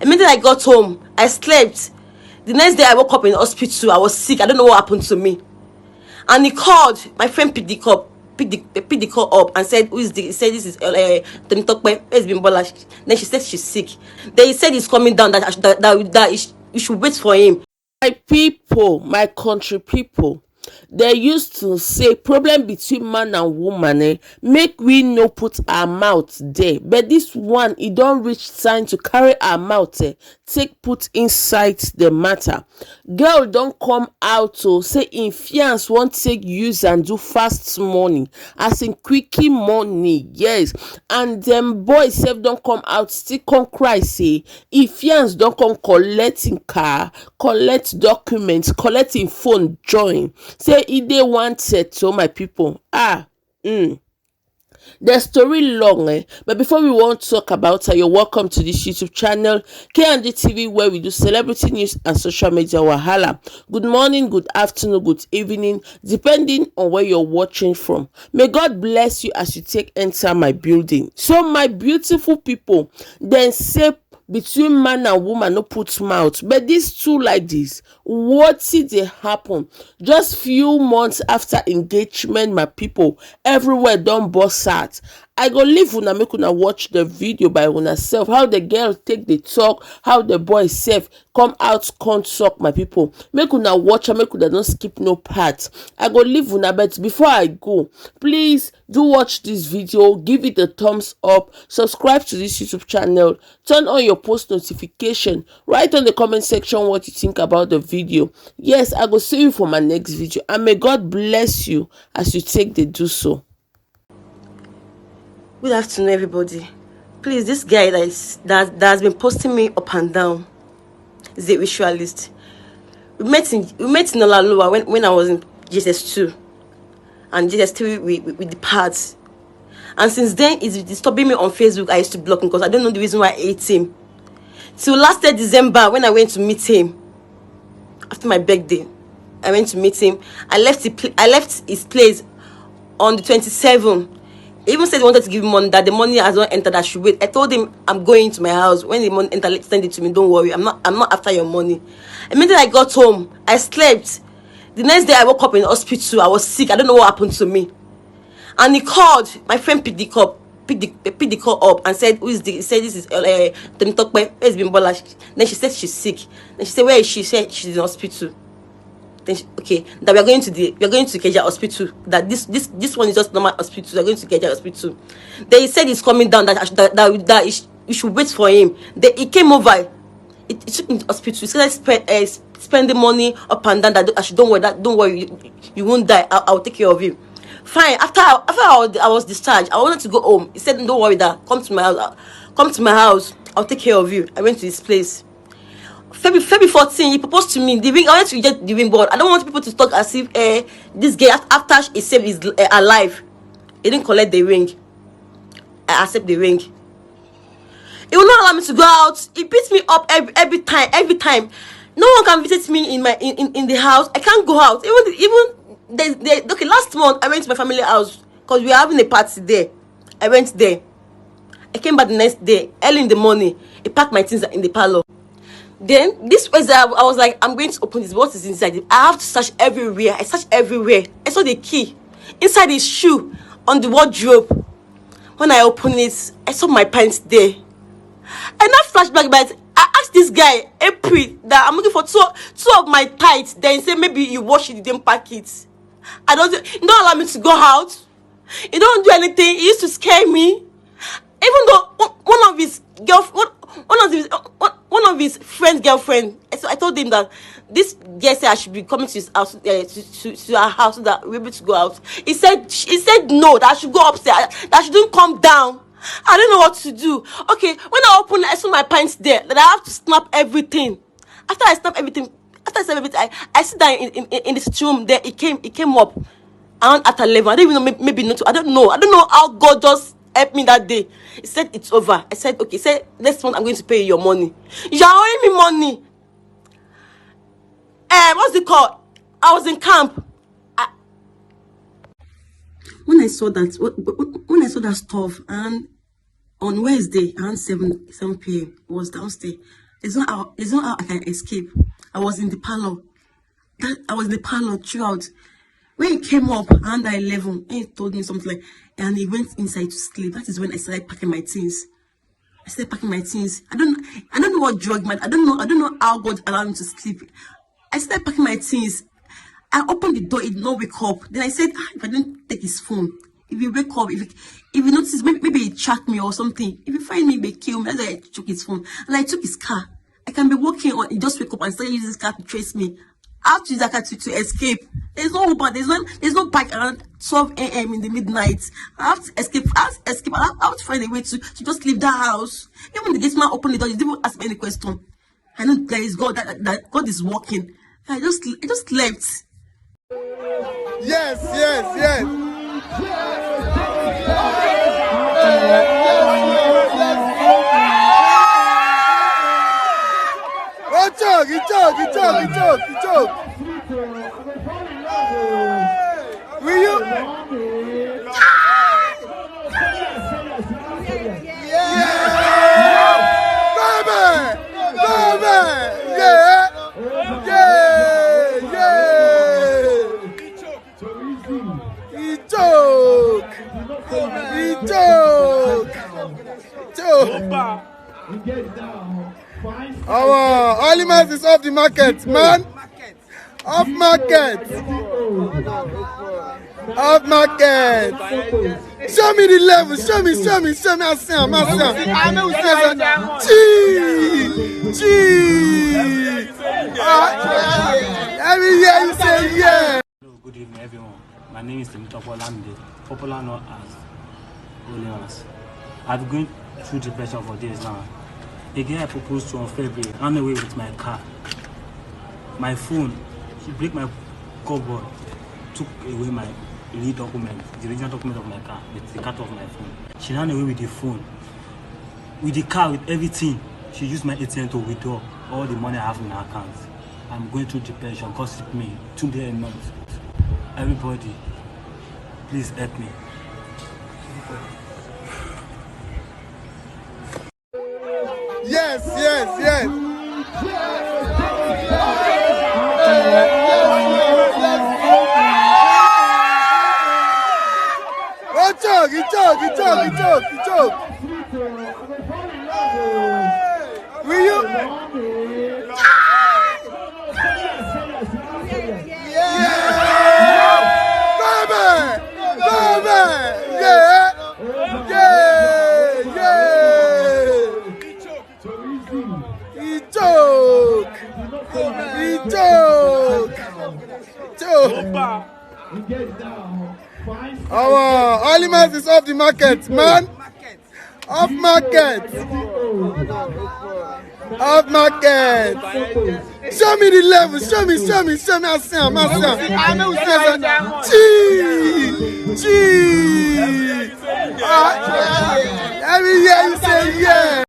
Immediately I got home, I slept. The next day I woke up in the hospital. I was sick. I don't know what happened to me. And he called. My friend picked the call up and said, "Who is this?" He said, "This is Temitope. It's been Bola." Then she said she's sick. Then he said he's coming down. That you should wait for him. My people, my country people, they used to say problem between man and woman, make we no put our mouth there, but this one e don reach time to carry our mouth, take put inside the matter. Girl don come out to say im fiance wan take use and do fast money, as in quickie money, yes. And dem boys sef don come out still come cry say im fiance don come collect im car, collect documents, collect im phone join, say e dey wanted. To my people, the story long, but before we want to talk about her, you're welcome to this YouTube channel, K&G TV, where we do celebrity news and social media wahala. Good morning, good afternoon, good evening, depending on where you're watching from. May God bless you as you take enter my building. So my beautiful people, then say between man and woman no put mouth, but these two like this, what did they happen just few months after engagement? My people, everywhere don burst out. I go leave una make una watch the video by una self, how the girl take the talk, how the boy self come out come talk. My people, make una watch and make una don't skip no part. I go leave una, but before I go, please do watch this video, give it a thumbs up, subscribe to this YouTube channel, turn on your post notification, write on the comment section what you think about the video. Yes, I go see you for my next video, and may God bless you as you take the do so. Good afternoon, everybody. Please, this guy that has been posting me up and down is a ritualist. We met in Olalua when I was in JS2, and JS3 we depart. And since then, he's disturbing me on Facebook. I used to block him because I don't know the reason why I hate him. Till last year December, when I went to meet him after my birthday, I went to meet him. I left his place on the 27th. He even said he wanted to give me money, that the money has not entered, I should wait. I told him I'm going to my house. When the money entered, send it to me. Don't worry, I'm not after your money. Immediately I got home, I slept. The next day I woke up in the hospital. I was sick. I don't know what happened to me. And he called. My friend picked the call up and said, "Who is this?" He said, "This is Temitope. It's been Bola." Then she said she's sick. Then she said, "Where is she?" She said she's in the hospital. Then okay, that we are going to Ikeja hospital. That this one is just normal hospital. We are going to Ikeja hospital. Then he said he's coming down. That you should wait for him. Then he came over. He took me to hospital. He said spending money up and down. That I should don't worry. You won't die. I'll take care of you. Fine. After I was discharged, I wanted to go home. He said, "Don't worry, that come to my house. Come to my house. I'll take care of you." I went to his place. February 14, he proposed to me. The ring, I wanted to reject the ring, but I don't want people to talk as if this guy, after he said he's alive, he didn't collect the ring. I accept the ring. He will not allow me to go out. He beats me up every time. No one can visit me in the house. I can't go out. Okay, last month I went to my family house because we were having a party there. I went there. I came back the next day, early in the morning. He packed my things in the parlor. Then this was I was like, I'm going to open this. What is inside it? I have to search everywhere. I searched everywhere. I saw the key inside his shoe on the wardrobe. When I opened it, I saw my pants there. And that flashback, but I asked this guy, April, that I'm looking for two of my tights. Then he said, maybe you wash it, you didn't pack it. You don't allow me to go out. You don't do anything. He used to scare me. Even though one of his friend's girlfriend, I told him that this girl said I should be coming to his house, to our house, so that we're able to go out. He said no, that I should go upstairs, that I shouldn't come down. I don't know what to do. Okay, when I opened, I saw my pants there, that I have to snap everything. After I snap everything, I sit down in this room. There, it came up around at 11. I don't even know, maybe not. I don't know how God just helped me that day. He said it's over. I said okay. He said next month I'm going to pay you your money. You are owing me money. What's it called? I was in camp. When I saw that stuff, and on Wednesday around 7 p.m. was downstairs. There's not how I can escape. I was in the parlor. I was in the parlor throughout. When he came up around 11, he told me something and he went inside to sleep. That is when I started packing my things. I don't know what drug, man. I don't know how God allowed me to sleep. I started packing my things. I opened the door, it did not wake up. Then I said, if I don't take his phone, if he wake up, if he notices, maybe he track me or something. If he find me, he kill me. That's why I took his phone. And I took his car. I can be walking on, he just wake up and start using his car to trace me. I have to use that car to escape. There's no Uber, there's no bike around 12 a.m. in the midnight. I have to escape. I have to find a way to just leave that house. Even the gate man opened the door, he didn't even ask me any question. I know there is God, that God is working. I just left. Yes. He talk. Will you? He talk. Our Alimas is off the market, man. Off market. Show me the level. Show me. I let me hear you say yeah. Hello, good evening, everyone. My name is Lamide, popular known as Williams. I've been going through depression for days now. A girl I proposed to on February ran away with my car. My phone, she broke my cupboard, took away my the original document of my car, with the cut of my phone. She ran away with the phone, with the car, with everything. She used my ATM to withdraw all the money I have in her account. I'm going through depression, gossip me, 2 days a month. Everybody, please help me. Yes. He talk. Will you? He talk. Our Alimas is off the market, man. Off market. Show me the level. Show me. Let me hear you